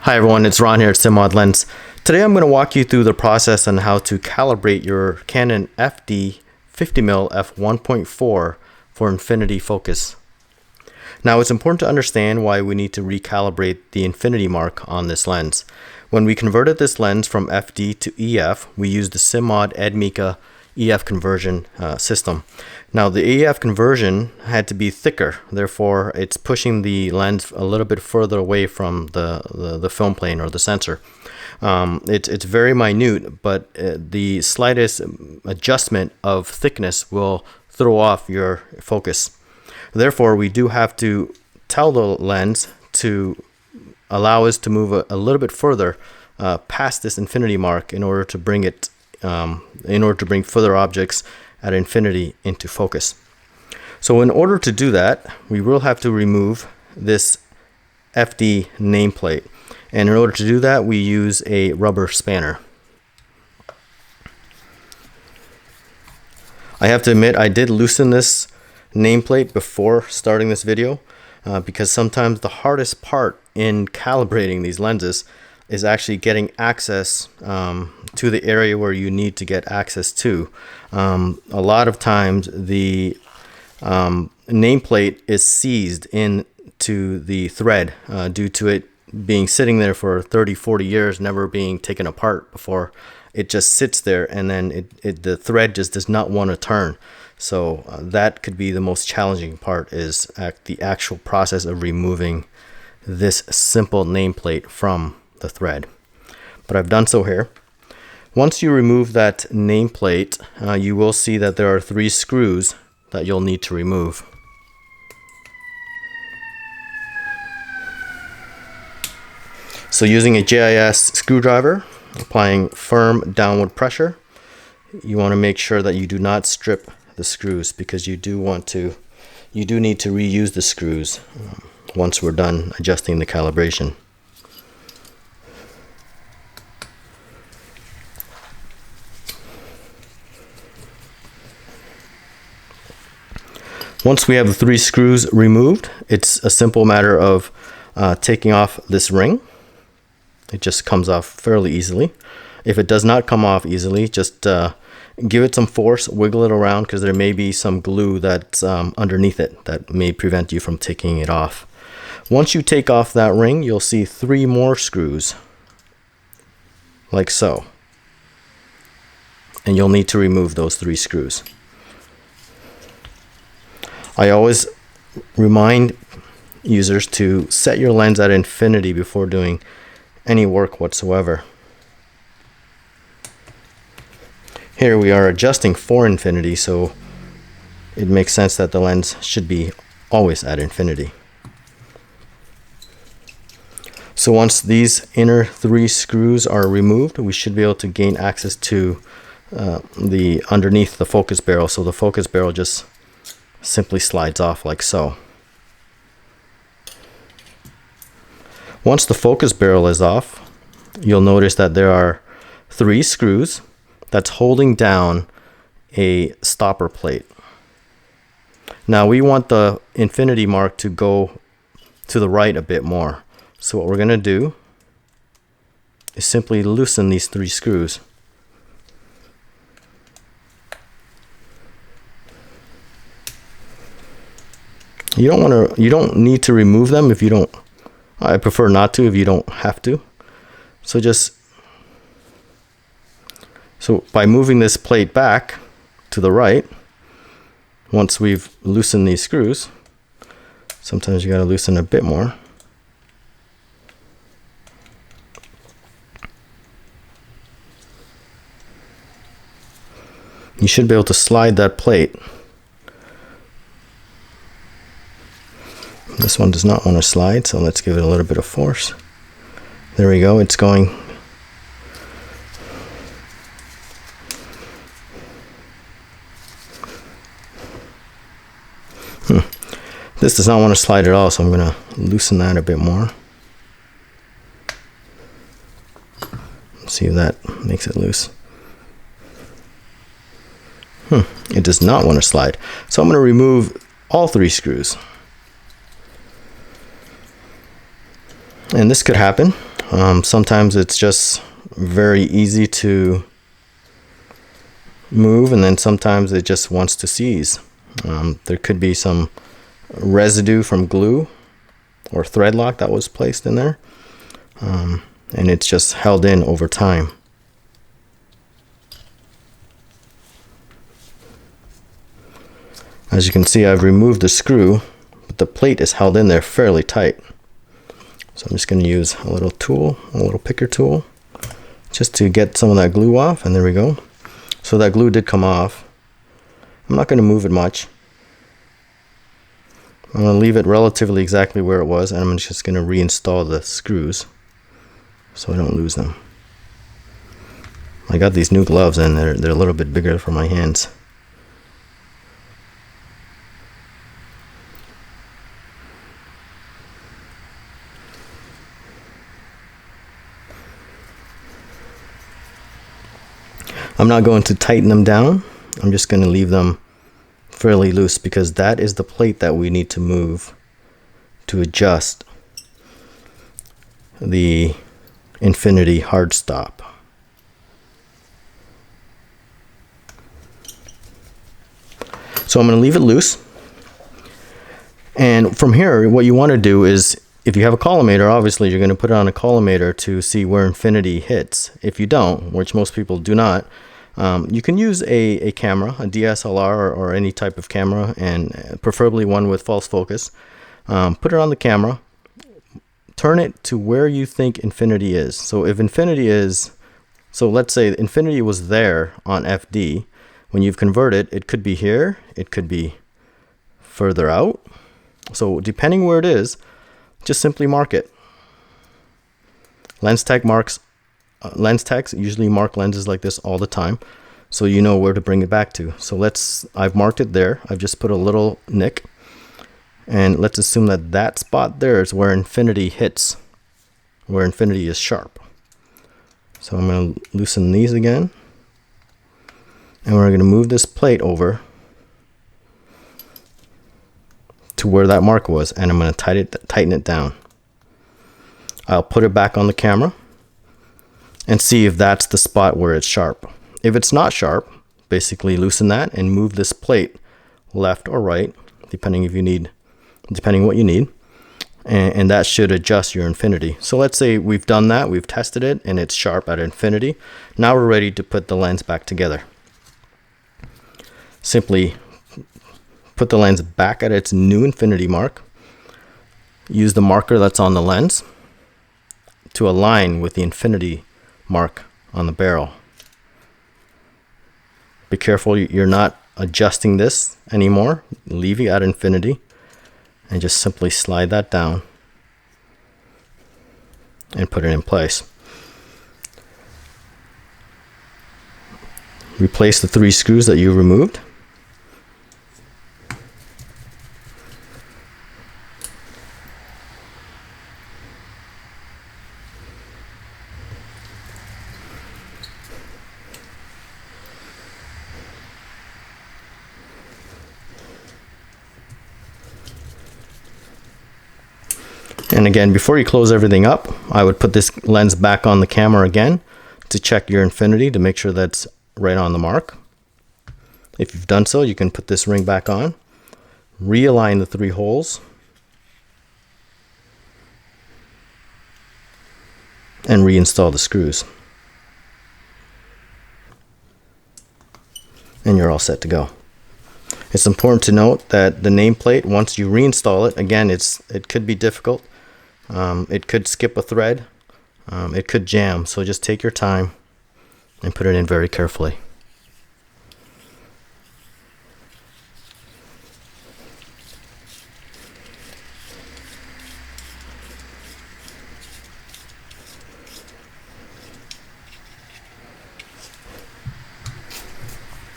Hi everyone, it's Ron here at SimMod Lens. Today I'm going to walk you through the process on how to calibrate your Canon FD 50mm f1.4 for infinity focus. Now it's important to understand why we need to recalibrate the infinity mark on this lens. When we converted this lens from FD to EF, we used the SimMod Edmica EF conversion system. Now the EF conversion had to be thicker, therefore it's pushing the lens a little bit further away from the film plane or the sensor. It's very minute, but the slightest adjustment of thickness will throw off your focus. Therefore, we do have to tell the lens to allow us to move a little bit further past this infinity mark in order to bring it bring further objects at infinity into focus. So in order to do that, we will have to remove this FD nameplate. And in order to do that, we use a rubber spanner. I have to admit, I did loosen this nameplate before starting this video because sometimes the hardest part in calibrating these lenses is actually getting access to the area where you need to get access to. A lot of times the nameplate is seized into the thread due to it being sitting there for 30-40 years, never being taken apart before. It just sits there, and then the thread just does not want to turn. So that could be the most challenging part, is the actual process of removing this simple nameplate from the thread. But I've done so here. Once you remove that nameplate, you will see that there are 3 screws that you'll need to remove. So using a JIS screwdriver, applying firm downward pressure, you want to make sure that you do not strip the screws, because you do need to reuse the screws once we're done adjusting the calibration. Once we have the 3 screws removed, it's a simple matter of taking off this ring. It just comes off fairly easily. If it does not come off easily, just give it some force, wiggle it around, because there may be some glue that's underneath it that may prevent you from taking it off. Once you take off that ring, you'll see 3 more screws, like so. And you'll need to remove those 3 screws. I always remind users to set your lens at infinity before doing any work whatsoever. Here we are adjusting for infinity, so it makes sense that the lens should be always at infinity. So once these inner 3 screws are removed, we should be able to gain access to the underneath the focus barrel. So the focus barrel just simply slides off like so. Once the focus barrel is off, you'll notice that there are 3 screws that's holding down a stopper plate. Now we want the infinity mark to go to the right a bit more. So what we're going to do is simply loosen these 3 screws. You don't need to remove them if you don't. I prefer not to if you don't have to. So by moving this plate back to the right, once we've loosened these screws, sometimes you got to loosen a bit more. You should be able to slide that plate. This one does not want to slide, so let's give it a little bit of force. There we go, it's going. This does not want to slide at all, so I'm going to loosen that a bit more. Let's see if that makes it loose. It does not want to slide. So I'm going to remove all 3 screws. And this could happen Sometimes it's just very easy to move, and then sometimes it just wants to seize. There could be some residue from glue or thread lock that was placed in there, and it's just held in over time. As you can see, I've removed the screw, but the plate is held in there fairly tight. So I'm just going to use a little tool, a little picker tool, just to get some of that glue off, and there we go. So that glue did come off. I'm not going to move it much. I'm going to leave it relatively exactly where it was, and I'm just going to reinstall the screws so I don't lose them. I got these new gloves, and they're a little bit bigger for my hands. I'm not going to tighten them down. I'm just going to leave them fairly loose, because that is the plate that we need to move to adjust the infinity hard stop. So I'm going to leave it loose. And from here, what you want to do is, if you have a collimator, obviously you're going to put it on a collimator to see where infinity hits. If you don't, which most people do not, you can use a camera, a DSLR or any type of camera, and preferably one with false focus. Put it on the camera, turn it to where you think infinity is. So if infinity is, so let's say infinity was there on FD, when you've converted, it could be here, it could be further out. So depending where it is, just simply mark it. Lens techs usually mark lenses like this all the time, so you know where to bring it back to. So I've marked it there. I've just put a little nick, and let's assume that that spot there is where infinity hits, where infinity is sharp. So I'm going to loosen these again, and we're going to move this plate over to where that mark was, and I'm going to tighten it down. I'll put it back on the camera and see if that's the spot where it's sharp. If it's not sharp, basically loosen that and move this plate left or right, depending what you need, and that should adjust your infinity. So let's say we've done that, we've tested it, and it's sharp at infinity. Now we're ready to put the lens back together. Simply put the lens back at its new infinity mark. Use the marker that's on the lens to align with the infinity mark on the barrel. Be careful you're not adjusting this anymore. Leave it at infinity and just simply slide that down and put it in place. Replace the 3 screws that you removed. And again, before you close everything up, I would put this lens back on the camera again to check your infinity to make sure that's right on the mark. If you've done so, you can put this ring back on, realign the 3 holes, and reinstall the screws. And you're all set to go. It's important to note that the nameplate, once you reinstall it, again, it could be difficult. It could skip a thread. It could jam. So just take your time and put it in very carefully.